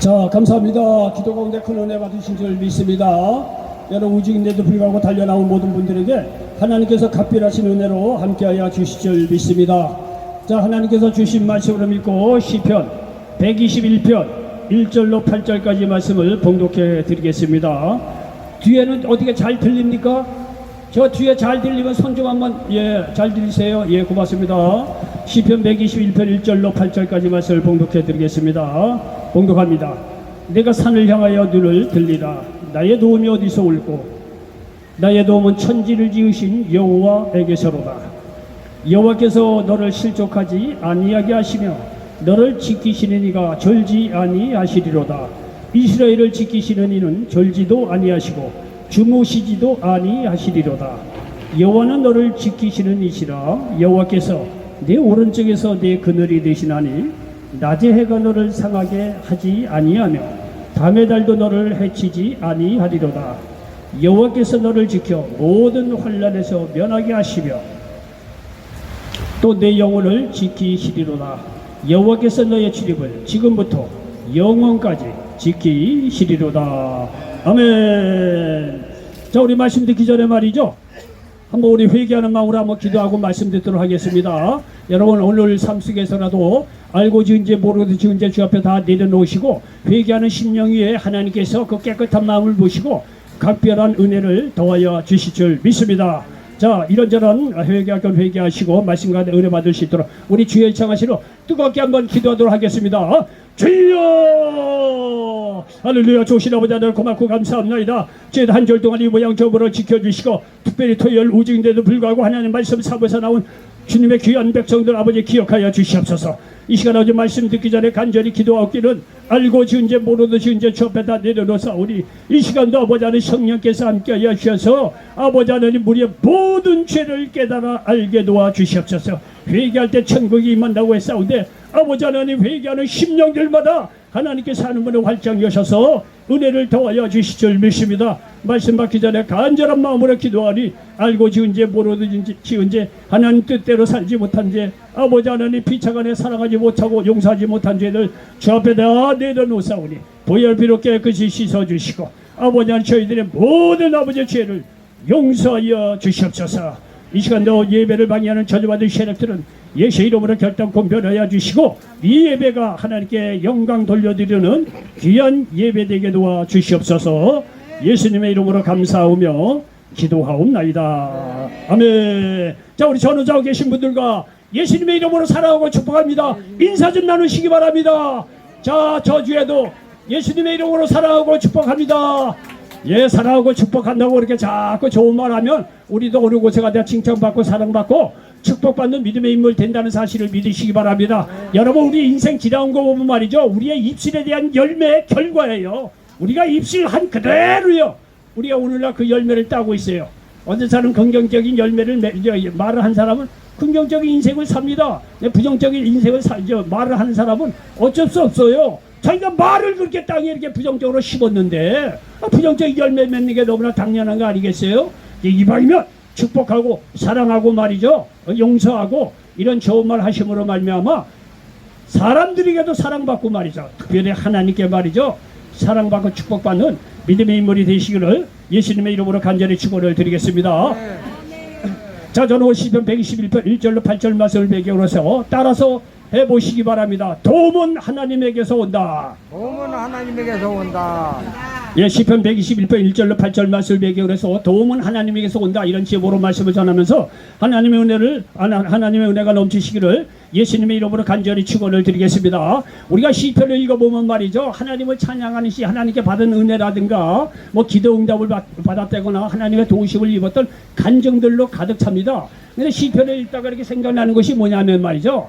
자, 감사합니다. 기도 가운데 큰 은혜 받으신 줄 믿습니다. 여러 우직인데도 불구하고 달려나온 모든 분들에게 하나님께서 각별하신 은혜로 함께하여 주실 줄 믿습니다. 자, 하나님께서 주신 말씀으로 믿고 시편 121편 1절로 8절까지 말씀을 봉독해 드리겠습니다. 뒤에는 어떻게 잘 들립니까? 저 뒤에 잘 들리면 손 좀 한번, 잘 들리세요? 고맙습니다. 시편 121편 1절로 8절까지 말씀을 봉독해 드리겠습니다. 봉독합니다. 내가 산을 향하여 눈을 들리라. 나의 도움이 어디서 올고 나의 도움은 천지를 지으신 여호와에게서로다. 여호와께서 너를 실족하지 아니하게 하시며 너를 지키시는 이가 졸지 아니하시리로다. 이스라엘을 지키시는 이는 졸지도 아니하시고 주무시지도 아니하시리로다. 여호와는 너를 지키시는 이시라. 여호와께서 내 오른쪽에서 내 그늘이 되시나니 낮의 해가 너를 상하게 하지 아니하며 밤의 달도 너를 해치지 아니하리로다. 여호와께서 너를 지켜 모든 환난에서 면하게 하시며 또 내 영혼을 지키시리로다. 여호와께서 너의 출입을 지금부터 영원까지 지키시리로다. 아멘. 자, 우리 말씀 듣기 전에 말이죠, 한번 우리 회개하는 마음으로 한번 기도하고 말씀 듣도록 하겠습니다. 여러분, 오늘 삶 속에서라도 알고 지은 죄 모르고 지은 죄 주 앞에 다 내려놓으시고 회개하는 심령 위에 하나님께서 그 깨끗한 마음을 보시고 각별한 은혜를 더하여 주실 줄 믿습니다. 자, 이런저런 회개할 건 회개하시고 말씀과 은혜 받을 수 있도록 우리 주의 청하시로 뜨겁게 한번 기도하도록 하겠습니다. 주여! 할렐루야. 좋으신 아버지 하나님 고맙고 감사합니다. 저희 한 절 동안 이 모양 저물어 지켜주시고 특별히 토요일 우직인데도 불구하고 하나님 말씀 사부에서 나온 주님의 귀한 백성들 아버지 기억하여 주시옵소서. 이 시간 아버지 말씀 듣기 전에 간절히 기도하기는 알고 지은 죄 모르도 지은 죄 주 앞에 다 내려놓사오니 이 시간도 아버지 하나님 성령께서 함께하여 주셔서 아버지 하나님 우리의 모든 죄를 깨달아 알게 도와주시옵소서. 회개할 때 천국이 임한다고 했사온데 아버지 하나님 회개하는 심령들마다 하나님께서 하는 문을 활짝 여셔서 은혜를 더하여 주실 줄 믿습니다. 말씀 받기 전에 간절한 마음으로 기도하니 알고 지은 죄 모르도 지은 죄 하나님 뜻대로 살지 못한 죄 아버지 하나님 비차간에 사랑하지 못하고 용서하지 못한 죄들 주 앞에 다 내려놓사오니 보혈비로 깨끗이 씻어주시고 아버지 하나님 저희들의 모든 아버지의 죄를 용서하여 주시옵소서. 이 시간도 예배를 방해하는 저주받은 세력들은 예수의 이름으로 결단코 멸하여 주시고 이 예배가 하나님께 영광 돌려드리는 귀한 예배되게 도와 주시옵소서. 예수님의 이름으로 감사하며 기도하옵나이다. 아멘. 자, 우리 전우자고 계신 분들과 예수님의 이름으로 사랑하고 축복합니다. 인사 좀 나누시기 바랍니다. 자, 저주에도 예수님의 이름으로 사랑하고 축복합니다. 사랑하고 축복한다고 그렇게 자꾸 좋은 말 하면 우리도 어느 곳에 가다 칭찬받고 사랑받고 축복받는 믿음의 인물 된다는 사실을 믿으시기 바랍니다. 여러분, 우리 인생 지나온 거 보면 말이죠, 우리의 입술에 대한 열매의 결과예요. 우리가 입술한 그대로요, 우리가 오늘날 그 열매를 따고 있어요. 어떤 사람은 긍정적인 열매를 말을 한 사람은 긍정적인 인생을 삽니다. 부정적인 인생을 말을 하는 사람은 어쩔 수 없어요. 자기가 말을 그렇게 땅에 이렇게 부정적으로 심었는데 부정적인 열매 맺는 게 너무나 당연한 거 아니겠어요? 이방이면 축복하고 사랑하고 말이죠, 용서하고 이런 좋은 말 하심으로 말미암아 사람들에게도 사랑받고 말이죠, 특별히 하나님께 말이죠 사랑받고 축복받는 믿음의 인물이 되시기를 예수님의 이름으로 간절히 축원을 드리겠습니다. 자, 저는 시편 121편 1절로 8절 말씀을 배경으로 해서 따라서 해보시기 바랍니다. 도움은 하나님에게서 온다. 도움은 하나님에게서 온다. 시편 121편 1절로 8절 말씀을 배경으로 해서 도움은 하나님에게서 온다, 이런 제목으로 말씀을 전하면서 하나님의 은혜가 넘치시기를 예수님의 이름으로 간절히 축원을 드리겠습니다. 우리가 시편을 읽어보면 말이죠, 하나님을 찬양하는 시, 하나님께 받은 은혜라든가 뭐 기도 응답을 받았다거나 하나님의 도우심을 입었던 간증들로 가득 찹니다. 근데 시편을 읽다가 이렇게 생각나는 것이 뭐냐면 말이죠,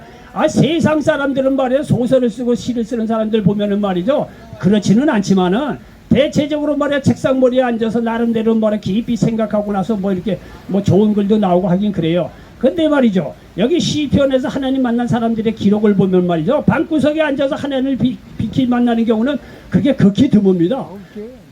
세상 사람들은 말이에요, 소설을 쓰고 시를 쓰는 사람들 보면은 말이죠, 그렇지는 않지만은 대체적으로 말이야 책상머리에 앉아서 나름대로 말이야 깊이 생각하고 나서 뭐 이렇게 뭐 좋은 글도 나오고 하긴 그래요. 근데 말이죠, 여기 시편에서 하나님 만난 사람들의 기록을 보면 말이죠, 방구석에 앉아서 하나님을 비키 만나는 경우는 그게 극히 드뭅니다.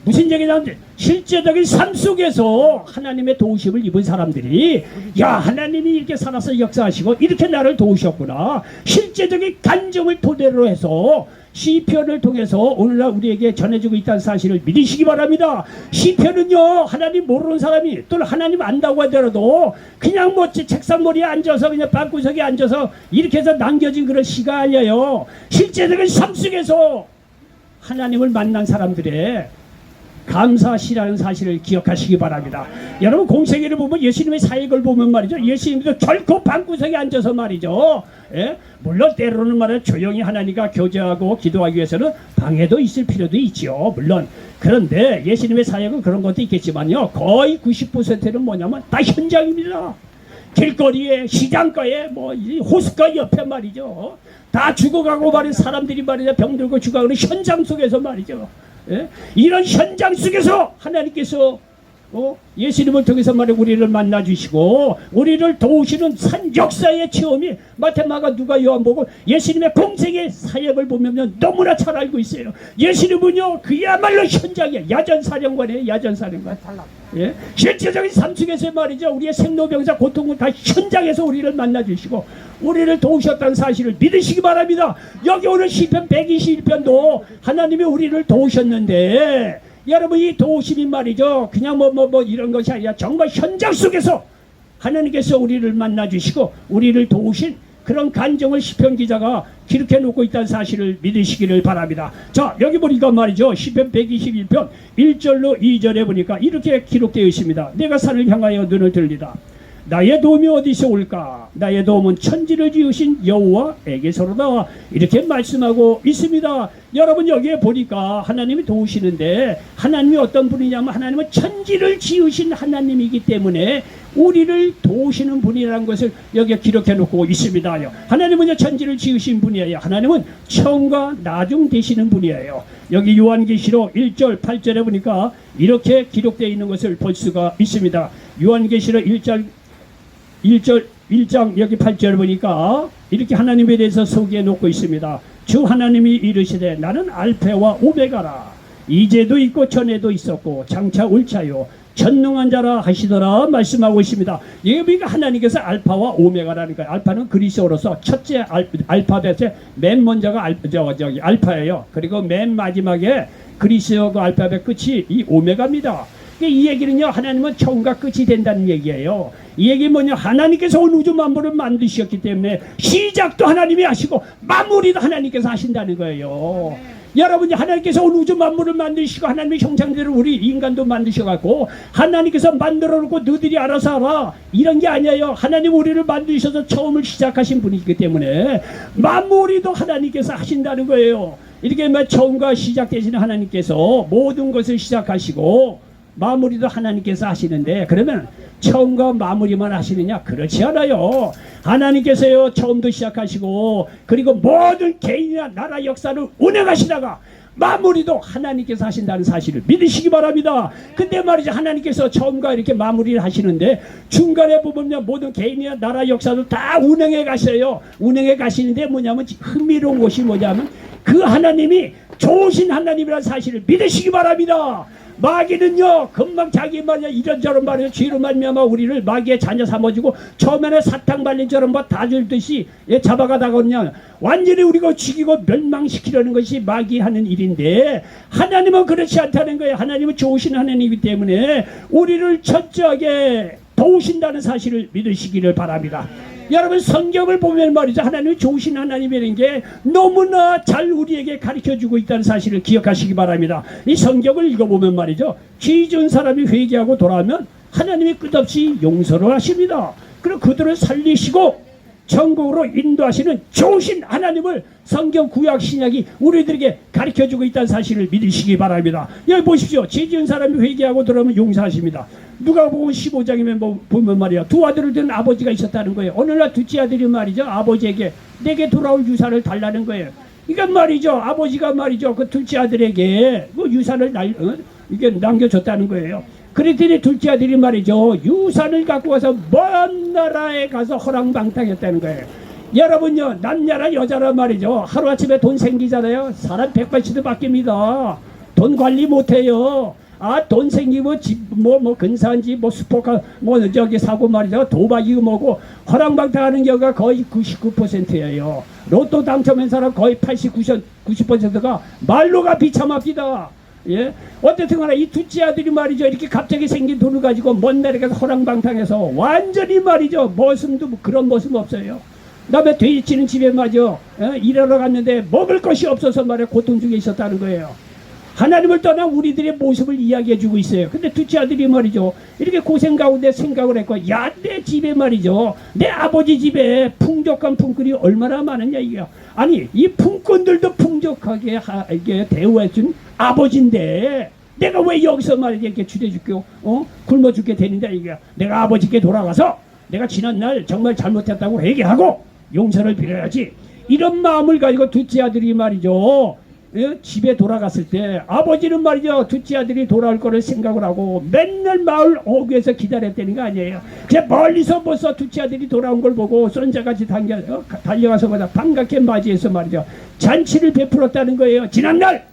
무슨 얘기냐면 실제적인 삶 속에서 하나님의 도우심을 입은 사람들이 하나님이 이렇게 살아서 역사하시고 이렇게 나를 도우셨구나, 실제적인 간증을 토대로 해서 시편을 통해서 오늘날 우리에게 전해주고 있다는 사실을 믿으시기 바랍니다. 시편은요, 하나님 모르는 사람이 또는 하나님 안다고 하더라도 그냥 뭐 책상머리에 앉아서 그냥 방구석에 앉아서 이렇게 해서 남겨진 그런 시가 아니에요. 실제적인 삶 속에서 하나님을 만난 사람들의 감사시라는 사실을 기억하시기 바랍니다. 여러분, 공생애를 보면 예수님의 사역을 보면 말이죠, 예수님도 결코 방구석에 앉아서 말이죠, 예? 물론 때로는 말이야 조용히 하나님과 교제하고 기도하기 위해서는 방에도 있을 필요도 있죠, 물론. 그런데 예수님의 사역은 그런 것도 있겠지만요, 거의 90%는 뭐냐면 다 현장입니다. 길거리에, 시장가에, 뭐 이 호숫가 옆에 말이죠, 다 죽어가고 말이야 사람들이 말이야 병들고 죽어가는 현장 속에서 말이죠. 예? 이런 현장 속에서 하나님께서 예수님을 통해서 말이야 우리를 만나 주시고 우리를 도우시는 산 역사의 체험이 마태마가 누가 요한복음 예수님의 공생의 사역을 보면 너무나 잘 알고 있어요. 예수님은요 그야말로 현장에 야전사령관이에요. 야전사령관. 예? 실제적인 삶 속에서 말이죠, 우리의 생로병사 고통을 다 현장에서 우리를 만나 주시고 우리를 도우셨다는 사실을 믿으시기 바랍니다. 여기 오늘 시편 121편도 하나님이 우리를 도우셨는데, 여러분 이 도우심이 말이죠, 그냥 뭐 이런 것이 아니라 정말 현장 속에서 하나님께서 우리를 만나 주시고 우리를 도우신 그런 간정을 시편 기자가 기록해 놓고 있다는 사실을 믿으시기를 바랍니다. 자, 여기 보니까 말이죠, 시편 121편 1절로 2절에 보니까 이렇게 기록되어 있습니다. 내가 산을 향하여 눈을 들리다. 나의 도움이 어디서 올까? 나의 도움은 천지를 지으신 여호와에게서로다. 이렇게 말씀하고 있습니다. 여러분, 여기에 보니까 하나님이 도우시는데, 하나님이 어떤 분이냐면 하나님은 천지를 지으신 하나님이기 때문에 우리를 도우시는 분이라는 것을 여기에 기록해 놓고 있습니다. 하나님은 천지를 지으신 분이에요. 하나님은 처음과 나중 되시는 분이에요. 여기 요한계시록 1절 8절에 보니까 이렇게 기록되어 있는 것을 볼 수가 있습니다. 요한계시록 1장 여기 8절 보니까 이렇게 하나님에 대해서 소개해 놓고 있습니다. 주 하나님이 이르시되 나는 알파와 오메가라. 이제도 있고 전에도 있었고 장차 올 자요 전능한 자라 하시더라 말씀하고 있습니다. 여기가 하나님께서 알파와 오메가라는 거예요. 알파는 그리스어로서 첫째 알파벳의 맨 먼저가 알파예요. 그리고 맨 마지막에 그리스어 그 알파벳 끝이 이 오메가입니다. 이 얘기는요, 하나님은 처음과 끝이 된다는 얘기예요. 이 얘기 뭐냐, 하나님께서 온 우주 만물을 만드셨기 때문에 시작도 하나님이 하시고 마무리도 하나님께서 하신다는 거예요. 여러분이 하나님께서 온 우주 만물을 만드시고 하나님의 형상대로 우리 인간도 만드셔갖고 하나님께서 만들어 놓고 너희들이 알아서 알아 이런 게 아니에요. 하나님 우리를 만드셔서 처음을 시작하신 분이기 때문에 마무리도 하나님께서 하신다는 거예요. 이렇게 처음과 시작 되시는 하나님께서 모든 것을 시작하시고 마무리도 하나님께서 하시는데, 그러면 처음과 마무리만 하시느냐? 그렇지 않아요. 하나님께서요 처음도 시작하시고 그리고 모든 개인이나 나라 역사를 운행하시다가 마무리도 하나님께서 하신다는 사실을 믿으시기 바랍니다. 근데 말이죠, 하나님께서 처음과 이렇게 마무리를 하시는데 중간에 보면요 모든 개인이나 나라 역사도 다 운행해 가셔요. 운행해 가시는데 뭐냐면 흥미로운 것이 뭐냐면 그 하나님이 좋으신 하나님이라는 사실을 믿으시기 바랍니다. 마귀는요 금방 자기 말이야 이런저런 말이야 죄로 말미암아 우리를 마귀의 자녀 삼아주고 처음에는 사탕 발린처럼 뭐 다 줄듯이 잡아가다가 그냥 완전히 우리가 죽이고 멸망시키려는 것이 마귀 하는 일인데, 하나님은 그렇지 않다는 거예요. 하나님은 좋으신 하나님이기 때문에 우리를 철저하게 도우신다는 사실을 믿으시기를 바랍니다. 여러분, 성경을 보면 말이죠, 하나님이 좋으신 하나님이라는 게 너무나 잘 우리에게 가르쳐주고 있다는 사실을 기억하시기 바랍니다. 이 성경을 읽어보면 말이죠, 죄 지은 사람이 회개하고 돌아오면 하나님이 끝없이 용서를 하십니다. 그리고 그들을 살리시고 천국으로 인도하시는 좋으신 하나님을 성경 구약 신약이 우리들에게 가르쳐주고 있다는 사실을 믿으시기 바랍니다. 여기 보십시오. 죄 지은 사람이 회개하고 돌아오면 용서하십니다. 누가복음 15장이면 보면 말이야, 두 아들을 둔 아버지가 있었다는 거예요. 오늘날 둘째 아들이 말이죠, 아버지에게 내게 돌아올 유산을 달라는 거예요. 그러니까 말이죠, 아버지가 말이죠 그 둘째 아들에게 그 유산을 이게 남겨줬다는 거예요. 그랬더니 둘째 아들이 말이죠 유산을 갖고 와서 먼 나라에 가서 허랑방탕했다는 거예요. 여러분요, 남자라 여자라 말이죠, 하루아침에 돈 생기잖아요. 사람 180도 바뀝니다. 돈 관리 못해요. 돈 생기고 집 뭐 근사한 집 뭐 슈퍼카 뭐 저기 사고 말이죠. 도박 이거 뭐고 허랑방탕하는 경우가 거의 99%예요. 로또 당첨한 사람 거의 90%가 말로가 비참합니다. 예? 어쨌든 간에 이 둘째 아들이 말이죠. 이렇게 갑자기 생긴 돈을 가지고 먼 나라에 가서 허랑방탕해서 완전히 말이죠. 모습도 그런 모습 없어요. 그다음에 돼지치는 집에 말이죠. 일하러 갔는데 먹을 것이 없어서 말이야 고통 중에 있었다는 거예요. 하나님을 떠난 우리들의 모습을 이야기해 주고 있어요. 근데 둘째 아들이 말이죠. 이렇게 고생 가운데 생각을 했고, 야, 내 집에 말이죠. 내 아버지 집에 풍족한 품꾼이 얼마나 많으냐, 이게. 아니, 이 품꾼들도 풍족하게 이게 대우해준 아버지인데, 내가 왜 여기서 말이죠. 이렇게 주대 죽고, 굶어 죽게 되는데, 이게. 내가 아버지께 돌아가서, 내가 지난날 정말 잘못했다고 회개하고, 용서를 빌어야지. 이런 마음을 가지고 둘째 아들이 말이죠. 집에 돌아갔을 때 아버지는 말이죠. 둘째 아들이 돌아올 거를 생각을 하고 맨날 마을 어귀에서 기다렸다는 거 아니에요. 그냥 멀리서 벌써 둘째 아들이 돌아온 걸 보고 손자같이 달려가서 반갑게 맞이해서 말이죠. 잔치를 베풀었다는 거예요. 지난날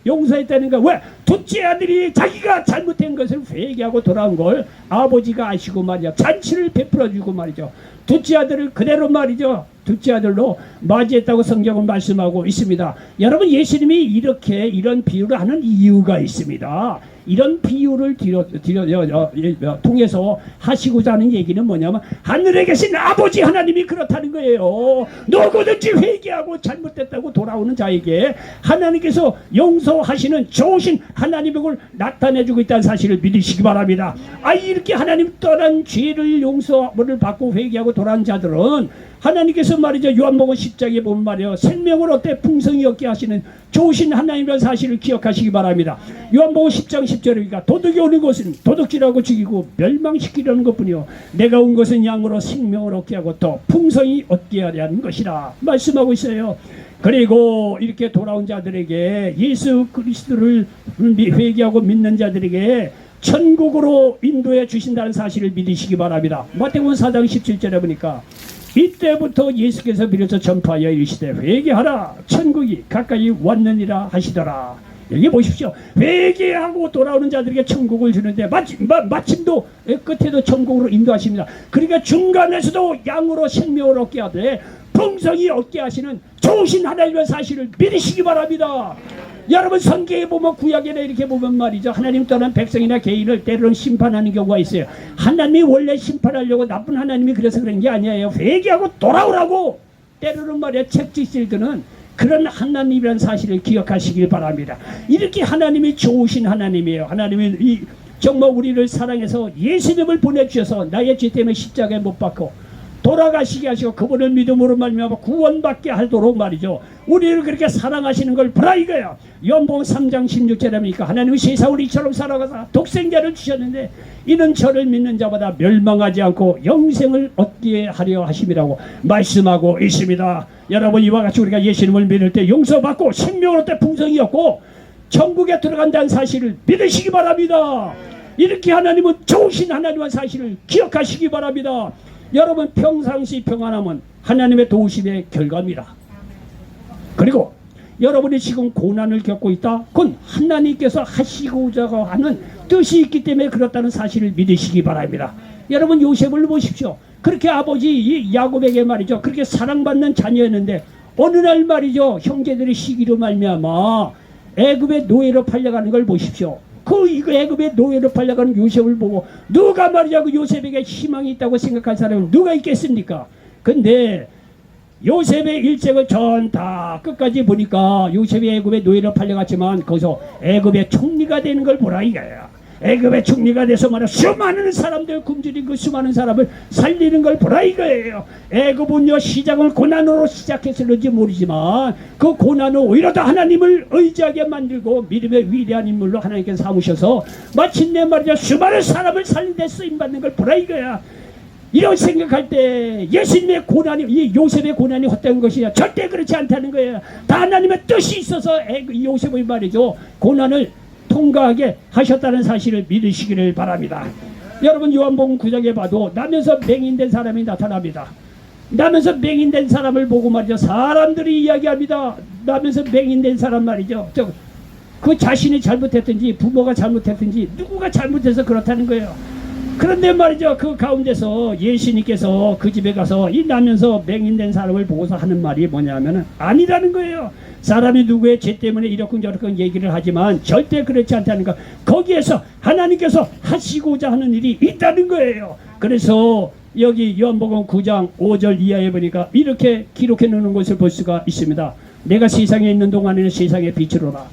용서했다는 거. 왜? 둘째 아들이 자기가 잘못한 것을 회개하고 돌아온 걸 아버지가 아시고 말이죠. 잔치를 베풀어주고 말이죠. 둘째 아들을 그대로 말이죠. 둘째 아들로 맞이했다고 성경은 말씀하고 있습니다. 여러분, 예수님이 이렇게 이런 비유를 하는 이유가 있습니다. 이런 비유를 통해서 하시고자 하는 얘기는 뭐냐면 하늘에 계신 아버지 하나님이 그렇다는 거예요. 누구든지 회개하고 잘못됐다고 돌아오는 자에게 하나님께서 용서하시는 좋으신 하나님의 걸 나타내주고 있다는 사실을 믿으시기 바랍니다. 이렇게 하나님 떠난 죄를 용서를 받고 회개하고 돌아온 자들은 하나님께서 말이죠. 요한복음 10장에 보면 말이에요. 생명을 얻되 풍성히 얻게 하시는 좋으신 하나님이라는 사실을 기억하시기 바랍니다. 요한복음 10장 10절이니까 도둑이 오는 것은 도둑질하고 죽이고 멸망시키려는 것뿐이요 내가 온 것은 양으로 생명을 얻게 하고 또 풍성히 얻게 하려는 것이라 말씀하고 있어요. 그리고 이렇게 돌아온 자들에게 예수 그리스도를 회개하고 믿는 자들에게 천국으로 인도해 주신다는 사실을 믿으시기 바랍니다. 마태복음 4장 17절에 보니까 이때부터 예수께서 비로소 전파하여 이르시되 회개하라 천국이 가까이 왔느니라 하시더라. 여기 보십시오. 회개하고 돌아오는 자들에게 천국을 주는데 마침도 끝에도 천국으로 인도하십니다. 그러니까 중간에서도 양으로 생명을 얻게 하되 풍성히 얻게 하시는 좋으신 하나님의 사실을 믿으시기 바랍니다. 여러분, 성경에 보면 구약에나 이렇게 보면 말이죠. 하나님 떠난 백성이나 개인을 때로는 심판하는 경우가 있어요. 하나님이 원래 심판하려고 나쁜 하나님이 그래서 그런 게 아니에요. 회개하고 돌아오라고 때로는 말이야 책짓을 드는 그런 하나님이라는 사실을 기억하시길 바랍니다. 이렇게 하나님이 좋으신 하나님이에요. 하나님이 정말 우리를 사랑해서 예수님을 보내주셔서 나의 죄 때문에 십자가에 못 박고 돌아가시게 하시고 그분을 믿음으로 말미암아 구원받게 하도록 말이죠. 우리를 그렇게 사랑하시는 걸 보라 이거야. 요한복음 3장 16절에 보니까 하나님이 세상을 이처럼 사랑하사 독생자를 주셨는데 이는 저를 믿는 자보다 멸망하지 않고 영생을 얻게 하려 하심이라고 말씀하고 있습니다. 여러분, 이와 같이 우리가 예수님을 믿을 때 용서받고 생명을 얻되 풍성히 얻고 천국에 들어간다는 사실을 믿으시기 바랍니다. 이렇게 하나님은 좋으신 하나님의 사실을 기억하시기 바랍니다. 여러분, 평상시 평안함은 하나님의 도우심의 결과입니다. 그리고 여러분이 지금 고난을 겪고 있다? 그건 하나님께서 하시고자 하는 뜻이 있기 때문에 그렇다는 사실을 믿으시기 바랍니다. 여러분, 요셉을 보십시오. 그렇게 아버지 야곱에게 말이죠. 그렇게 사랑받는 자녀였는데 어느 날 말이죠. 형제들의 시기로 말미암아 애굽의 노예로 팔려가는 걸 보십시오. 이거 애굽의 노예로 팔려가는 요셉을 보고 누가 말이야 그 요셉에게 희망이 있다고 생각한 사람은 누가 있겠습니까? 근데 요셉의 일생을 전 다 끝까지 보니까 요셉이 애굽의 노예로 팔려갔지만 거기서 애굽의 총리가 되는 걸 보라 이거야. 애굽의 총리가 돼서 말이야 수많은 사람들 굶주린 그 수많은 사람을 살리는 걸 보라 이거예요. 애굽은요 시작을 고난으로 시작했을지 모르지만 그 고난은 오히려 더 하나님을 의지하게 만들고 믿음의 위대한 인물로 하나님께서 삼으셔서 마침내 말이야 수많은 사람을 살리는 데 쓰임받는 걸 보라 이거야. 이런 생각할 때 예수님의 고난이 이 요셉의 고난이 헛된 것이야. 절대 그렇지 않다는 거예요. 다 하나님의 뜻이 있어서 요셉의 말이죠 고난을 통과하게 하셨다는 사실을 믿으시기를 바랍니다. 여러분, 요한복음 9장에 봐도 나면서 맹인된 사람이 나타납니다. 나면서 맹인된 사람을 보고 말이죠 사람들이 이야기합니다. 나면서 맹인된 사람 말이죠 그 자신이 잘못했든지 부모가 잘못했든지 누구가 잘못해서 그렇다는 거예요. 그런데 말이죠, 그 가운데서 예수님께서 그 집에 가서 이 나면서 맹인된 사람을 보고서 하는 말이 뭐냐면은 아니라는 거예요. 사람이 누구의 죄 때문에 이렇군 저렇군 얘기를 하지만 절대 그렇지 않다는 거. 거기에서 하나님께서 하시고자 하는 일이 있다는 거예요. 그래서 여기 요한복음 9장 5절 이하에 보니까 이렇게 기록해 놓는 것을 볼 수가 있습니다. 내가 세상에 있는 동안에는 세상의 빛으로라.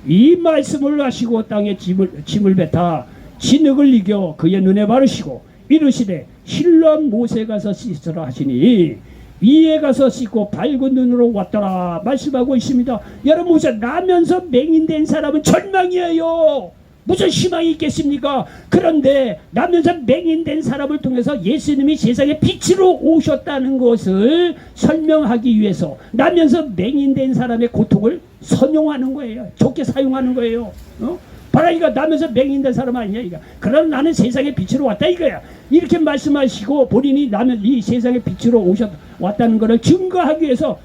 이 말씀을 하시고 땅에 짐을 뱉어 진흙을 이겨 그의 눈에 바르시고 이르시되 실로암 못에 가서 씻으라 하시니 이에 가서 씻고 밝은 눈으로 왔더라 말씀하고 있습니다. 여러분 보세요. 나면서 맹인된 사람은 절망이에요. 무슨 희망이 있겠습니까? 그런데 나면서 맹인된 사람을 통해서 예수님이 세상에 빛으로 오셨다는 것을 설명하기 위해서 나면서 맹인된 사람의 고통을 선용하는 거예요. 좋게 사용하는 거예요. 바라 이거 나면서 맹인된 사람 아니냐 이거. 그럼 나는 세상의 빛으로 왔다 이거야. 이렇게 말씀하시고 본인이 나면 이 세상의 빛으로 왔다는 것을 증거하기 위해서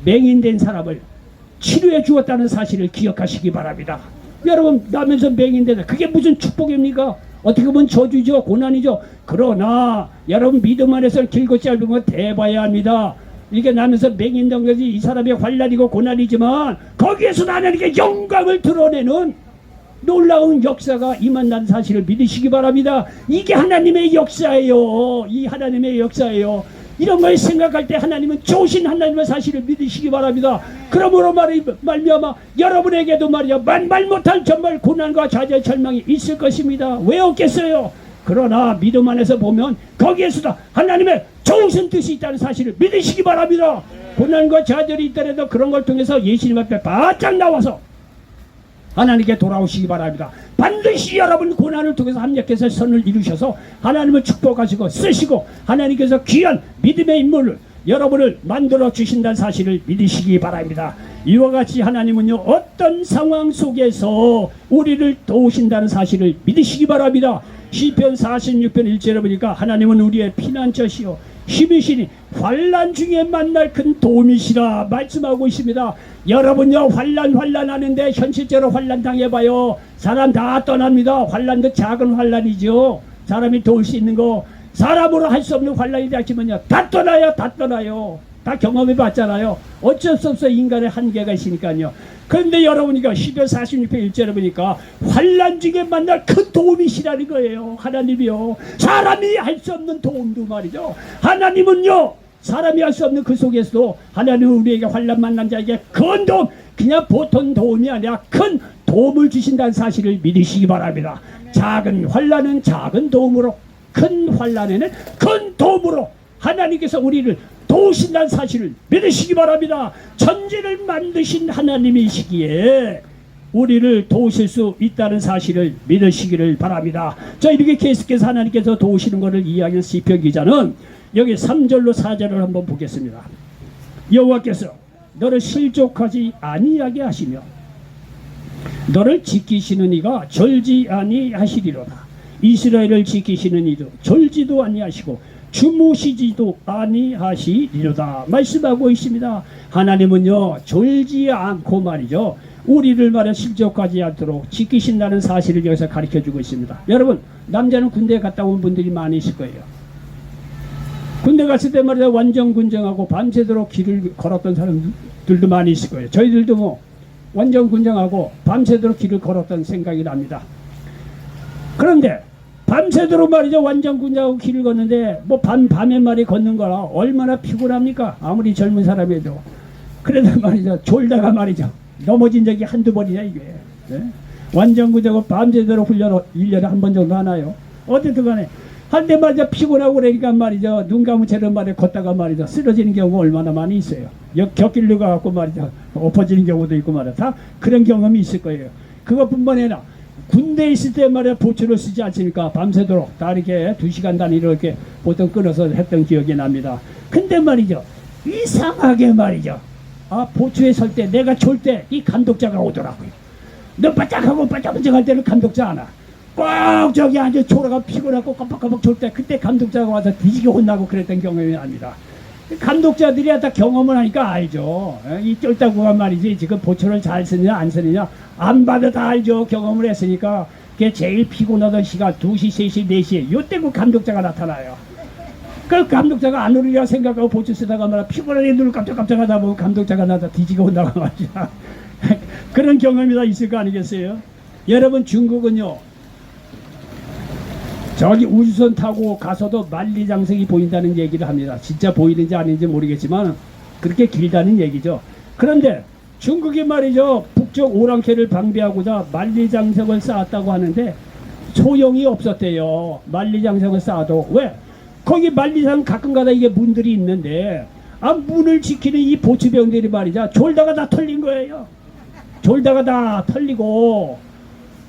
맹인된 사람을 치료해 주었다는 사실을 기억하시기 바랍니다. 여러분 나면서 맹인된 그게 무슨 축복입니까? 어떻게 보면 저주죠, 고난이죠. 그러나 여러분 믿음 안에서 길고 짧은 건 대봐야 합니다. 이게 나면서 맹인된 것이 이 사람의 환난이고 고난이지만 거기에서 하나님께 영광을 드러내는 놀라운 역사가 임한다는 사실을 믿으시기 바랍니다. 이게 하나님의 역사예요. 이 하나님의 역사예요. 이런 걸 생각할 때 하나님은 좋으신 하나님의 사실을 믿으시기 바랍니다. 그러므로 말미암아 여러분에게도 말이야 말 못할 정말 고난과 좌절 절망이 있을 것입니다. 왜 없겠어요? 그러나 믿음 안에서 보면 거기에서도 하나님의 좋으신 뜻이 있다는 사실을 믿으시기 바랍니다. 고난과 좌절이 있더라도 그런 걸 통해서 예수님 앞에 바짝 나와서 하나님께 돌아오시기 바랍니다. 반드시 여러분 고난을 통해서 합력해서 선을 이루셔서 하나님을 축복하시고 쓰시고 하나님께서 귀한 믿음의 인물을 여러분을 만들어 주신다는 사실을 믿으시기 바랍니다. 이와 같이 하나님은요 어떤 상황 속에서 우리를 도우신다는 사실을 믿으시기 바랍니다. 시편 46편 1절에 보니까 하나님은 우리의 피난처시요 힘이시니 환난 중에 만날 큰 도움이시라 말씀하고 있습니다. 여러분요 환난 하는데 현실적으로 환난 당해봐요. 사람 다 떠납니다. 환난도 작은 환난이죠. 사람이 도울 수 있는 거 사람으로 할 수 없는 환난이 되지만요 다 떠나요. 다 경험해 봤잖아요. 어쩔 수 없어 인간의 한계가 있으니까요. 그런데 여러분이가 시편 46편 1절에 보니까 환난 중에 만날 큰 도움이시라는 거예요. 하나님이요 사람이 할 수 없는 도움도 말이죠. 하나님은요 사람이 할 수 없는 그 속에서도 하나님은 우리에게 환난 만난 자에게 큰 도움, 그냥 보통 도움이 아니라 큰 도움을 주신다는 사실을 믿으시기 바랍니다. 작은 환난은 작은 도움으로, 큰 환난에는 큰 도움으로 하나님께서 우리를 도우신다는 사실을 믿으시기 바랍니다. 천지를 만드신 하나님이시기에 우리를 도우실 수 있다는 사실을 믿으시기를 바랍니다. 자, 이렇게 계속해서 하나님께서 도우시는 것을 이야기하는 시편 기자는 여기 3절로 4절을 한번 보겠습니다. 여호와께서 너를 실족하지 아니하게 하시며 너를 지키시는 이가 절지 아니하시리로다. 이스라엘을 지키시는 이도 절지도 아니하시고 주무시지도 아니하시리로다 말씀하고 있습니다. 하나님은요 졸지 않고 말이죠 우리를 말해 실족하지 않도록 지키신다는 사실을 여기서 가르쳐주고 있습니다. 여러분 남자는 군대에 갔다 온 분들이 많이 있을 거예요. 군대 갔을 때 말이야 완전 군정하고 밤새도록 길을 걸었던 사람들도 많이 있을 거예요. 저희들도 뭐 완전 군정하고 밤새도록 길을 걸었던 생각이 납니다. 그런데 밤새도록 말이죠 완전 군정하고 길을 걷는데 뭐 밤에 말이 걷는 거라 얼마나 피곤합니까? 아무리 젊은 사람이도. 그래도 말이죠 졸다가 말이죠 넘어진 적이 한두 번이냐 이게. 네? 완전 군정하고 밤새도록 훈련 1년에 한 번 정도 하나요? 어쨌든 간에 한때 말이죠 피곤하고 그러니까 말이죠 눈 감은 채로 말이죠 걷다가 말이죠 쓰러지는 경우가 얼마나 많이 있어요. 격길로 가갖고 말이죠 엎어지는 경우도 있고 말이죠 다 그런 경험이 있을 거예요. 그것뿐만 아니라 군대에 있을 때 말이야 보초를 쓰지 않습니까? 밤새도록 다 이렇게 2시간 단위로 이렇게 보통 끊어서 했던 기억이 납니다. 근데 말이죠 이상하게 말이죠 보초에 설 때 내가 졸 때 이 감독자가 오더라고요. 너 바짝하고 바짝바짝할 때는 감독자 안 와. 꼭 저기 앉아 졸아가 피곤하고 깜빡깜빡 졸 때 그때 감독자가 와서 뒤지게 혼나고 그랬던 경험이 납니다. 감독자들이 다 경험을 하니까 알죠. 이 쫄따구가 말이지 지금 보초를 잘 쓰느냐 안 쓰느냐 안 봐도 다 알죠. 경험을 했으니까. 그게 제일 피곤하던 시간 2시, 3시, 4시에 요때 그 감독자가 나타나요. 그 감독자가 안 오리라 생각하고 보초 쓰다가 말이야 피곤하게 눈을 깜짝깜짝 하다 보면 감독자가 나다 뒤지고 온다고 말이야. 그런 경험이 다 있을 거 아니겠어요? 여러분 중국은요 저기 우주선 타고 가서도 만리장성이 보인다는 얘기를 합니다. 진짜 보이는지 아닌지 모르겠지만 그렇게 길다는 얘기죠. 그런데 중국이 말이죠 북쪽 오랑캐를 방비하고자 만리장성을 쌓았다고 하는데 소용이 없었대요. 만리장성을 쌓아도 왜? 거기 만리장 가끔가다 이게 문들이 있는데 문을 지키는 이 보추병들이 말이죠 졸다가 다 털린 거예요. 졸다가 다 털리고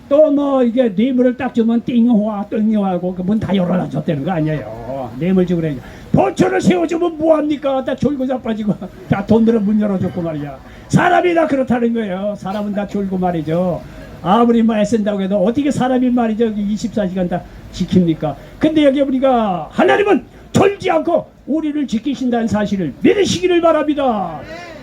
또 뭐 이게 뇌물을 딱 주면 띵호와 띵호하고 그 문 다 열어놔줬다는 거 아니에요. 뇌물 주고 그래. 보초를 세워주면 뭐합니까? 다 졸고 자빠지고 다 돈 들어 문 열어줬고 말이야. 사람이 다 그렇다는 거예요. 사람은 다 졸고 말이죠. 아무리 뭐 애쓴다고 해도 어떻게 사람이 말이죠 24시간 다 지킵니까? 근데 여기 우리가 하나님은 졸지 않고 우리를 지키신다는 사실을 믿으시기를 바랍니다.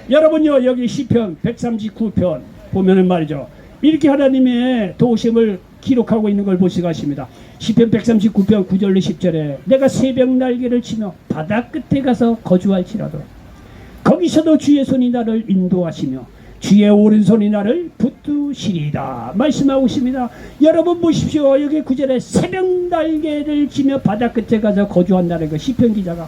여러분요 여기 시편 139편 보면은 말이죠 이렇게 하나님의 도우심을 기록하고 있는 걸 볼 수가 있습니다. 시편 139편 9절로 10절에 내가 새벽 날개를 치며 바다 끝에 가서 거주할지라도 거기서도 주의 손이 나를 인도하시며 주의 오른손이 나를 붙드시리다 말씀하고 있습니다. 여러분 보십시오. 여기 9절에 새벽 날개를 치며 바다 끝에 가서 거주한다는 거 시편 기자가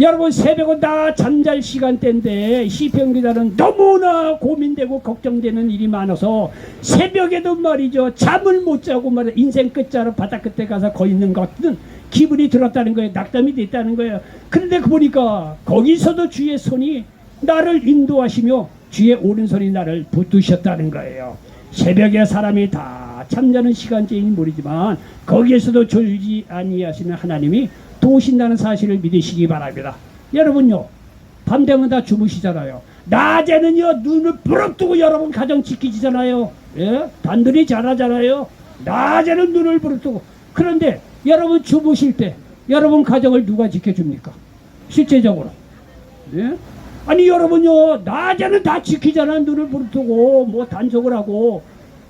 여러분 새벽은 다 잠잘 시간대인데 시편 기자는 너무나 고민되고 걱정되는 일이 많아서 새벽에도 말이죠 잠을 못 자고 말이야 인생 끝자로 바다 끝에 가서 거 있는 것은 기분이 들었다는 거예요. 낙담이 됐다는 거예요. 그런데 보니까 거기서도 주의 손이 나를 인도하시며 주의 오른손이 나를 붙드셨다는 거예요. 새벽에 사람이 다 잠자는 시간대인 모르지만 거기에서도 졸지 아니하시는 하나님이 도우신다는 사실을 믿으시기 바랍니다. 여러분요 밤 되면 다 주무시잖아요. 낮에는요 눈을 부릅뜨고 여러분 가정 지키시잖아요. 예? 단둘이 잘하잖아요. 낮에는 눈을 부릅뜨고. 그런데 여러분 주무실 때 여러분 가정을 누가 지켜줍니까? 실제적으로. 예? 아니 여러분요 낮에는 다 지키잖아. 눈을 부릅뜨고 뭐 단속을 하고.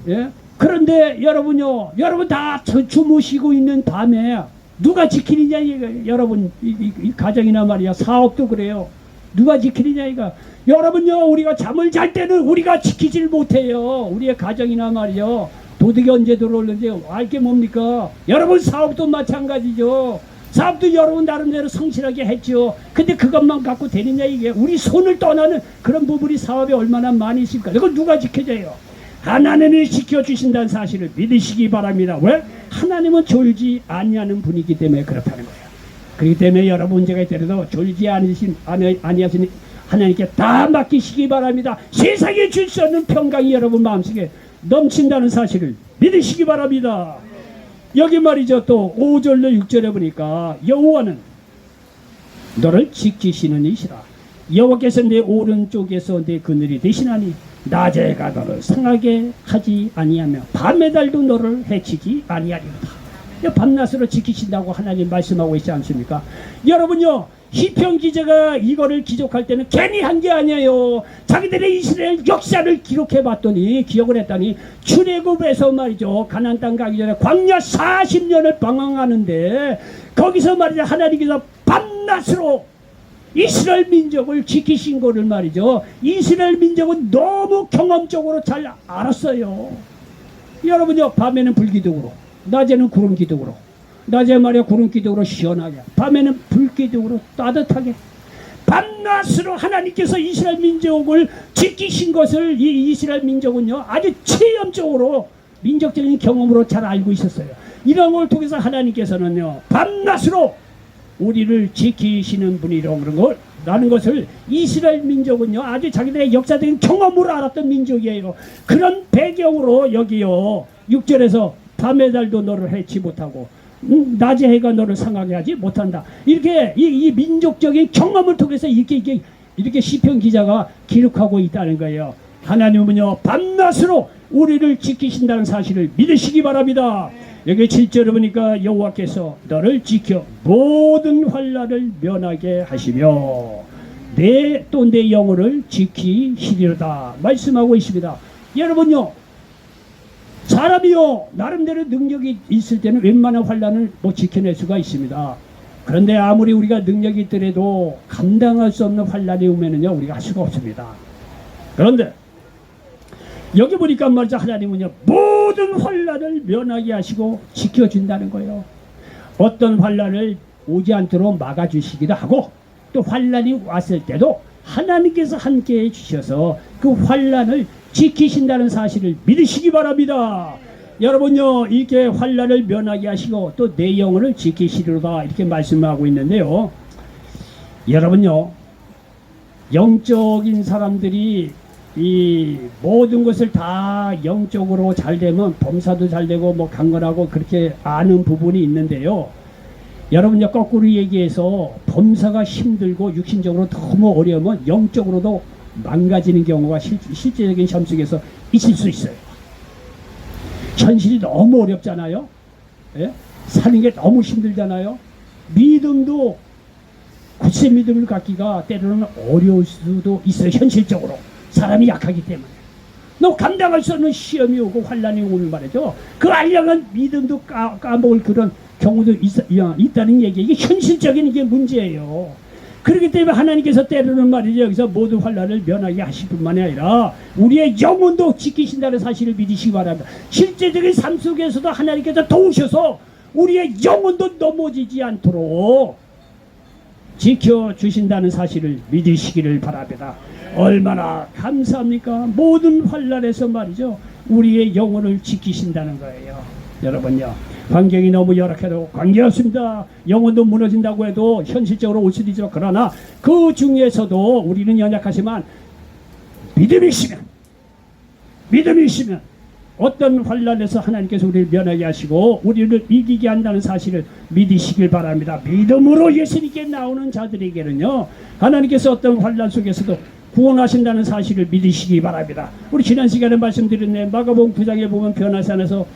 예? 그런데 여러분요 여러분 다 주무시고 있는 밤에 누가 지키느냐 이거 여러분 이 가정이나 말이야 사업도 그래요. 누가 지키느냐 이거 여러분요 우리가 잠을 잘 때는 우리가 지키질 못해요. 우리의 가정이나 말이요 도둑이 언제 들어오는지 알게 뭡니까? 여러분 사업도 마찬가지죠. 사업도 여러분 나름대로 성실하게 했죠. 근데 그것만 갖고 되느냐 이게 우리 손을 떠나는 그런 부분이 사업에 얼마나 많이 있을까? 이걸 누가 지켜줘요? 하나님이 지켜주신다는 사실을 믿으시기 바랍니다. 왜? 하나님은 졸지 아니하는 분이기 때문에 그렇다는 거예요. 그렇기 때문에 여러분 문제가 있더라도 졸지 아니하신 하나님께 다 맡기시기 바랍니다. 세상에 줄 수 없는 평강이 여러분 마음속에 넘친다는 사실을 믿으시기 바랍니다. 여기 말이죠 또 5절로 6절에 보니까 여호와는 너를 지키시는 이시라. 여호와께서 내 오른쪽에서 내 그늘이 되시나니 낮에가 너를 상하게 하지 아니하며 밤의 달도 너를 해치지 아니하리로다. 밤낮으로 지키신다고 하나님 말씀하고 있지 않습니까? 여러분요 시편 기자가 이거를 기록할 때는 괜히 한 게 아니에요. 자기들의 이스라엘 역사를 기록해 봤더니 기억을 했더니 출애굽에서 말이죠 가나안 땅 가기 전에 광야 40년을 방황하는데 거기서 말이죠 하나님께서 밤낮으로 이스라엘 민족을 지키신 거를 말이죠 이스라엘 민족은 너무 경험적으로 잘 알았어요. 여러분요 밤에는 불기둥으로 낮에는 구름기둥으로 낮에 말이야 구름기둥으로 시원하게 밤에는 불기둥으로 따뜻하게 밤낮으로 하나님께서 이스라엘 민족을 지키신 것을 이 이스라엘 민족은요 아주 체험적으로 민족적인 경험으로 잘 알고 있었어요. 이런 걸 통해서 하나님께서는요 밤낮으로 우리를 지키시는 분이라는 것을 이스라엘 민족은요 아주 자기들의 역사적인 경험으로 알았던 민족이에요. 그런 배경으로 여기요 6절에서 밤의 달도 너를 해치 못하고 낮의 해가 너를 상하게 하지 못한다. 이렇게 이 민족적인 경험을 통해서 이렇게 시편 기자가 기록하고 있다는 거예요. 하나님은요 밤낮으로 우리를 지키신다는 사실을 믿으시기 바랍니다. 여기 7절에 보니까 여호와께서 너를 지켜 모든 환난을 면하게 하시며 또 내 영혼을 지키시리로다 말씀하고 있습니다. 여러분요, 사람이요 나름대로 능력이 있을 때는 웬만한 환난을 지켜낼 수가 있습니다. 그런데 아무리 우리가 능력이 있더라도 감당할 수 없는 환난이 오면은요 우리가 할 수가 없습니다. 그런데 여기 보니까 말이죠, 하나님은요 모든 환난을 면하게 하시고 지켜준다는 거예요. 어떤 환난을 오지 않도록 막아주시기도 하고, 또 환난이 왔을 때도 하나님께서 함께해 주셔서 그 환난을 지키신다는 사실을 믿으시기 바랍니다. 여러분요, 이렇게 환난을 면하게 하시고 또 내 영혼을 지키시리로다 이렇게 말씀하고 있는데요, 여러분요, 영적인 사람들이 이 모든 것을 다 영적으로 잘 되면 범사도 잘 되고 뭐 강건하고 그렇게 아는 부분이 있는데요, 여러분요 거꾸로 얘기해서 범사가 힘들고 육신적으로 너무 어려우면 영적으로도 망가지는 경우가 실제적인 삶 속에서 있을 수 있어요. 현실이 너무 어렵잖아요. 예? 사는 게 너무 힘들잖아요. 믿음도 굳이 믿음을 갖기가 때로는 어려울 수도 있어요. 현실적으로 사람이 약하기 때문에 너 감당할 수 없는 시험이 오고 환난이 오면 말이죠, 그 알량한 믿음도 까먹을 그런 경우도 있다는 얘기. 이게 현실적인 이게 문제예요. 그렇기 때문에 하나님께서 때로는 말이죠, 여기서 모든 환난을 면하게 하실 뿐만이 아니라 우리의 영혼도 지키신다는 사실을 믿으시기 바랍니다. 실제적인 삶 속에서도 하나님께서 도우셔서 우리의 영혼도 넘어지지 않도록 지켜주신다는 사실을 믿으시기를 바랍니다. 얼마나 감사합니까? 모든 환난에서 말이죠, 우리의 영혼을 지키신다는 거예요. 여러분요, 환경이 너무 열악해도 관계없습니다. 영혼도 무너진다고 해도 현실적으로 올 수도 있지만, 그러나 그 중에서도 우리는 연약하지만 믿음이 있으면 어떤 환난에서 하나님께서 우리를 면하게 하시고 우리를 이기게 한다는 사실을 믿으시길 바랍니다. 믿음으로 예수님께 나오는 자들에게는요 하나님께서 어떤 환난 속에서도 구원하신다는 사실을 믿으시기 바랍니다. 우리 지난 시간에 말씀드렸네, 마가복음 9장에 보면 변화산에서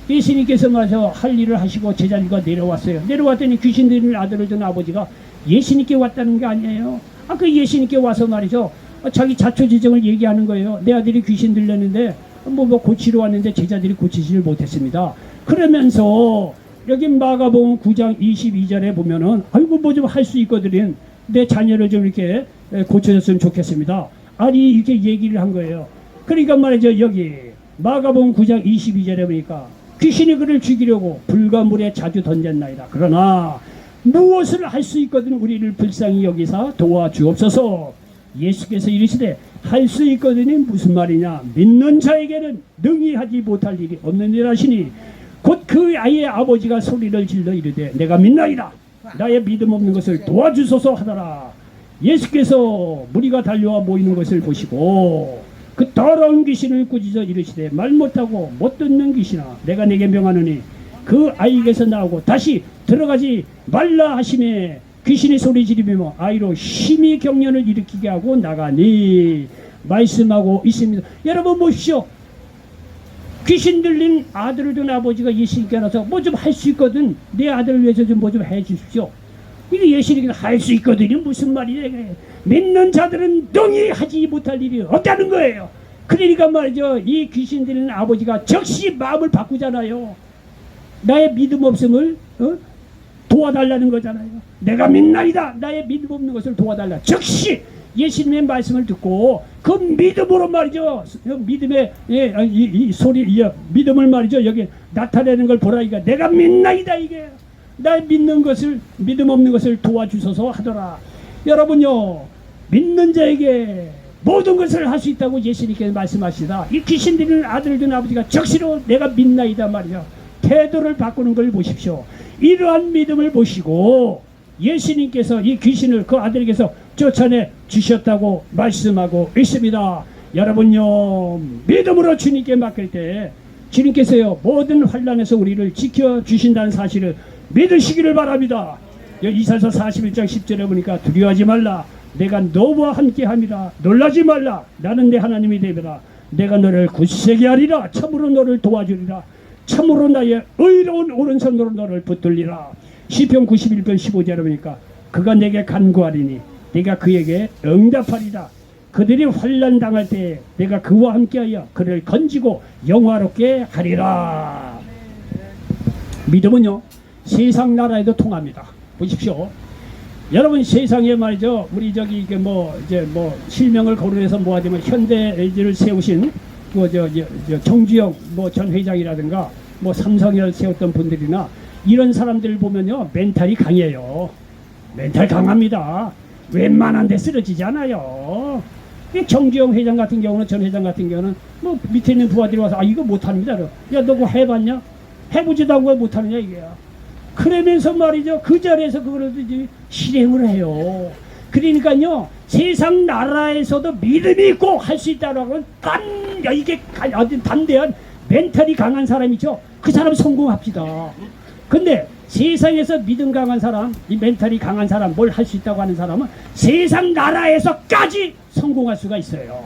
예수님께서 마저 할 일을 하시고 제자들과 내려왔어요. 내려왔더니 귀신 들린 아들을 둔 아버지가 예수님께 왔다는 게 아니에요. 그 예수님께 와서 말이죠, 자기 자초지정을 얘기하는 거예요. 내 아들이 귀신 들렸는데 뭐 고치러 왔는데 제자들이 고치지를 못했습니다. 그러면서 여기 마가복음 9장 22절에 보면은 아이고 뭐 좀 할 수 있거든, 내 자녀를 좀 이렇게 고쳐줬으면 좋겠습니다. 아니 이렇게 얘기를 한 거예요. 그러니까 말이죠, 여기 마가복음 9장 22절에 보니까 귀신이 그를 죽이려고 불과 물에 자주 던졌나이다. 그러나 무엇을 할 수 있거든 우리를 불쌍히 여기사 도와주옵소서. 예수께서 이르시되 할 수 있거든이 무슨 말이냐, 믿는 자에게는 능히 하지 못할 일이 없는 일 하시니 곧 그 아이의 아버지가 소리를 질러 이르되 내가 믿나이다, 나의 믿음 없는 것을 도와주소서 하더라. 예수께서 무리가 달려와 모이는 것을 보시고 그 더러운 귀신을 꾸짖어 이르시되 말 못하고 못 듣는 귀신아, 내가 네게 명하노니 그 아이에게서 나오고 다시 들어가지 말라 하시매 귀신이 소리 지르며 아이로 심히 경련을 일으키게 하고 나가니 말씀하고 있습니다. 여러분 보십시오. 귀신 들린 아들을 둔 아버지가 예수님께 나서 뭐 좀 할 수 있거든, 내 아들을 위해서 좀 뭐 좀 해 주십시오. 이게 예수님이 할 수 있거든요 무슨 말이냐. 믿는 자들은 능히 하지 못할 일이 없다는 거예요. 그러니까 말이죠, 이 귀신 들린 아버지가 즉시 마음을 바꾸잖아요. 나의 믿음 없음을 도와달라는 거잖아요. 내가 믿나이다, 나의 믿음 없는 것을 도와달라. 즉시 예수님의 말씀을 듣고 그 믿음으로 말이죠, 믿음의 이 소리, 믿음을 말이죠 여기 나타내는 걸 보라니까 내가 믿나이다, 이게 나 믿는 것을, 믿음 없는 것을 도와주소서 하더라. 여러분요, 믿는 자에게 모든 것을 할 수 있다고 예수님께서 말씀하시다. 이 귀신 들린 아들을 둔 아버지가 적시로 내가 믿나이다 말이죠, 태도를 바꾸는 걸 보십시오. 이러한 믿음을 보시고 예수님께서 이 귀신을 그 아들에게서 쫓아내 주셨다고 말씀하고 있습니다. 여러분요, 믿음으로 주님께 맡길 때 주님께서요 모든 환난에서 우리를 지켜주신다는 사실을 믿으시기를 바랍니다. 이사야서 41장 10절에 보니까 두려워하지 말라, 내가 너와 함께함이라, 놀라지 말라, 나는 내 하나님이 되리라, 내가 너를 굳세게 하리라, 참으로 너를 도와주리라. 참으로 나의 의로운 오른손으로 너를 붙들리라. 시편 91편 15절에 보니까 그가 내게 간구하리니 내가 그에게 응답하리라. 그들이 환난 당할 때에 내가 그와 함께하여 그를 건지고 영화롭게 하리라. 믿음은요 세상 나라에도 통합니다. 보십시오. 여러분 세상에 말이죠, 우리 저기 이게 이제 실명을 거론해서 뭐하지만 현대를 세우신 정주영 전 회장이라든가 삼성을 세웠던 분들이나 이런 사람들을 보면요 멘탈이 강해요. 멘탈 강합니다. 웬만한 데 쓰러지지 않아요. 정주영 회장 같은 경우는, 전 회장 같은 경우는 밑에 있는 부하들이 와서 이거 못합니다. 야 너 그거 해봤냐? 해보지도 않고 왜 못하느냐 이게야. 그러면서 말이죠 그 자리에서 그걸 이제 실행을 해요. 그러니까요 세상 나라에서도 믿음이 있고 할 수 있다라고 이게 아주 담대한 멘탈이 강한 사람이죠. 그 사람 성공합시다. 근데 세상에서 믿음 강한 사람, 이 멘탈이 강한 사람, 뭘 할 수 있다고 하는 사람은 세상 나라에서까지 성공할 수가 있어요.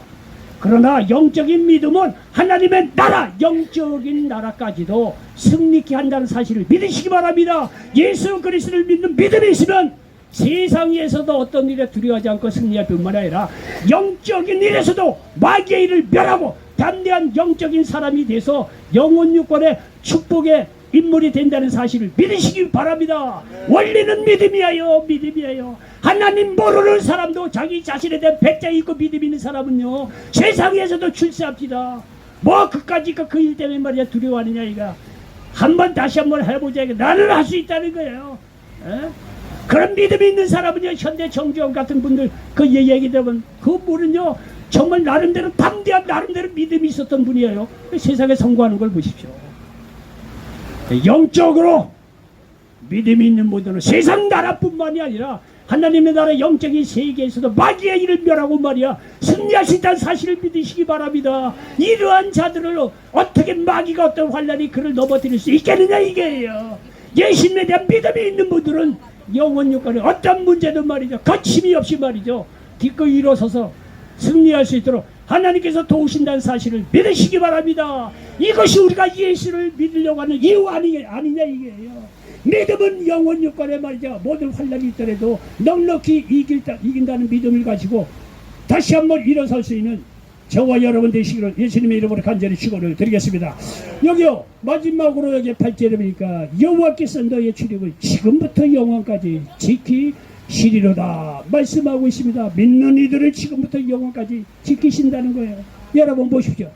그러나 영적인 믿음은 하나님의 나라, 영적인 나라까지도 승리케 한다는 사실을 믿으시기 바랍니다. 예수 그리스도를 믿는 믿음이 있으면 세상에서도 어떤 일에 두려워하지 않고 승리할 뿐만 아니라 영적인 일에서도 마귀의 일을 멸하고 담대한 영적인 사람이 돼서 영혼 유권의 축복의 인물이 된다는 사실을 믿으시기 바랍니다. 원리는 믿음이에요. 믿음이에요. 하나님 모르는 사람도 자기 자신에 대한 배짱이 있고 믿음 있는 사람은요 세상에서도 출세합시다. 그까짓 그 일 때문에 말이야 두려워하느냐 이거. 다시 한번 해보자. 나는 할 수 있다는 거예요. 그런 믿음이 있는 사람은요 현대 정주영 같은 분들 그 얘기 들으면 그분은요 정말 나름대로 담대한 나름대로 믿음이 있었던 분이에요. 세상에 성공하는 걸 보십시오. 영적으로 믿음이 있는 분들은 세상 나라뿐만이 아니라 하나님의 나라 영적인 세계에서도 마귀의 일을 멸하고 말이야 승리하신다는 사실을 믿으시기 바랍니다. 이러한 자들을 어떻게 마귀가 어떤 환란이 그를 넘어뜨릴 수 있겠느냐 이게요. 예수님에 대한 믿음이 있는 분들은 영원 육간에 어떤 문제든 말이죠 거침이 없이 말이죠 기꺼이 일어서서 승리할 수 있도록 하나님께서 도우신다는 사실을 믿으시기 바랍니다. 이것이 우리가 예수를 믿으려고 하는 이유 아니냐 이게요. 믿음은 영원 육간에 말이죠 모든 환란이 있더라도 넉넉히 이긴다는 믿음을 가지고 다시 한번 일어설 수 있는 저와 여러분 되시기를 예수님의 이름으로 간절히 축원을 드리겠습니다. 여기요 마지막으로 여기 8절에 보니까 여호와께서 너의 출입을 지금부터 영원까지 지키시리로다 말씀하고 있습니다. 믿는 이들을 지금부터 영원까지 지키신다는 거예요. 여러분 보십시오.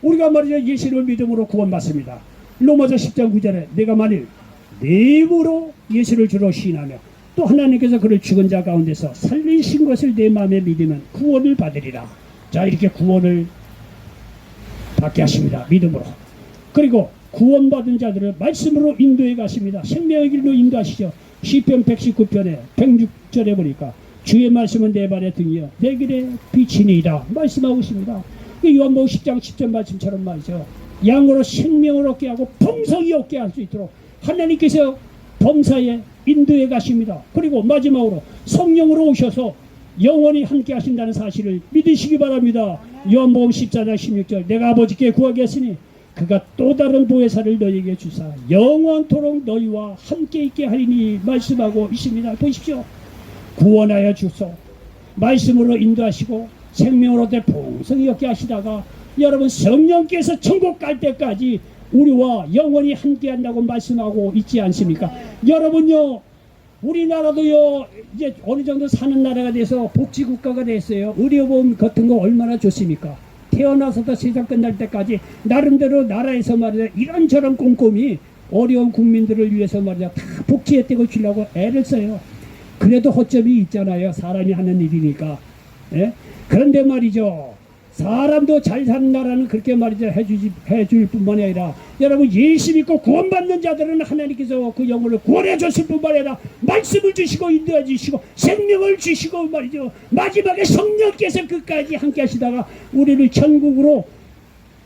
우리가 말이죠 예수를 믿음으로 구원받습니다. 로마서 10장 9절에 내가 만일 내 입으로 예수를 주로 시인하며 또 하나님께서 그를 죽은 자 가운데서 살리신 것을 내 마음에 믿으면 구원을 받으리라. 자 이렇게 구원을 받게 하십니다. 믿음으로. 그리고 구원받은 자들을 말씀으로 인도해 가십니다. 생명의 길로 인도하시죠. 시편 119편에 106절에 보니까 주의 말씀은 내 발의 등이여 내 길에 비치니이다 말씀하고 있습니다. 요한복음 10장 10절 말씀처럼 말이죠 양으로 생명을 얻게 하고 풍성이 얻게 할 수 있도록 하나님께서 범사에 인도해 가십니다. 그리고 마지막으로 성령으로 오셔서 영원히 함께 하신다는 사실을 믿으시기 바랍니다. 요한복음 14장 16절 내가 아버지께 구하겠으니 그가 또 다른 보혜사를 너희에게 주사 영원토록 너희와 함께 있게 하리니 말씀하고 있습니다. 보십시오. 구원하여 주소 말씀으로 인도하시고 생명을 얻되 풍성히 얻게 하시다가 여러분 성령께서 천국 갈 때까지 우리와 영원히 함께 한다고 말씀하고 있지 않습니까? 여러분요 우리나라도요 이제 어느 정도 사는 나라가 돼서 복지국가가 됐어요. 의료보험 같은 거 얼마나 좋습니까? 태어나서도 세상 끝날 때까지 나름대로 나라에서 말이야 이런저런 꼼꼼히 어려운 국민들을 위해서 말이야 다 복지 혜택을 주려고 애를 써요. 그래도 허점이 있잖아요. 사람이 하는 일이니까. 예? 그런데 말이죠 사람도 잘 사는 나라는 그렇게 말이죠 해줄 뿐만 아니라 여러분 예수 믿고 구원받는 자들은 하나님께서 그 영혼을 구원해 줬을 뿐만 아니라 말씀을 주시고 인도해 주시고 생명을 주시고 말이죠 마지막에 성령께서 끝까지 함께 하시다가 우리를 천국으로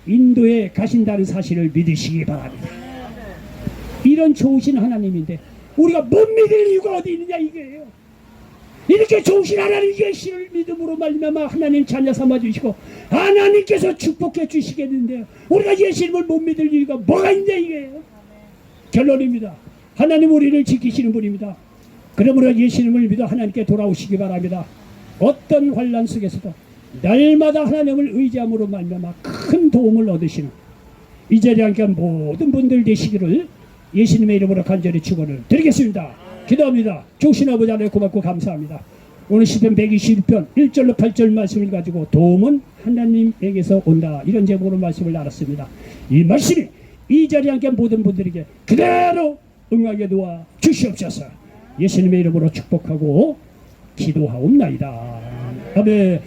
인도해 가신다는 사실을 믿으시기 바랍니다. 이런 좋으신 하나님인데 우리가 못 믿을 이유가 어디 있느냐 이게요. 이렇게 좋으신 하나님 계시를 믿음으로 말미암아 하나님 자녀 삼아 주시고 하나님께서 축복해 주시겠는데요. 우리가 예수님을 못 믿을 이유가 뭐가 있냐 이게 결론입니다. 하나님 우리를 지키시는 분입니다. 그러므로 예수님을 믿어 하나님께 돌아오시기 바랍니다. 어떤 환난 속에서도 날마다 하나님을 의지함으로 말미암아 큰 도움을 얻으시는 이 자리에 함께 모든 분들 되시기를 예수님의 이름으로 간절히 축원을 드리겠습니다. 기도합니다. 좋으신 아버지 하나님 고맙고 감사합니다. 오늘 시편 121편 1절로 8절 말씀을 가지고 도움은 하나님에게서 온다 이런 제목으로 말씀을 나눴습니다. 이 말씀이 이 자리에 함께 모든 분들에게 그대로 응하게 도와 주시옵소서. 예수님의 이름으로 축복하고 기도하옵나이다. 아멘.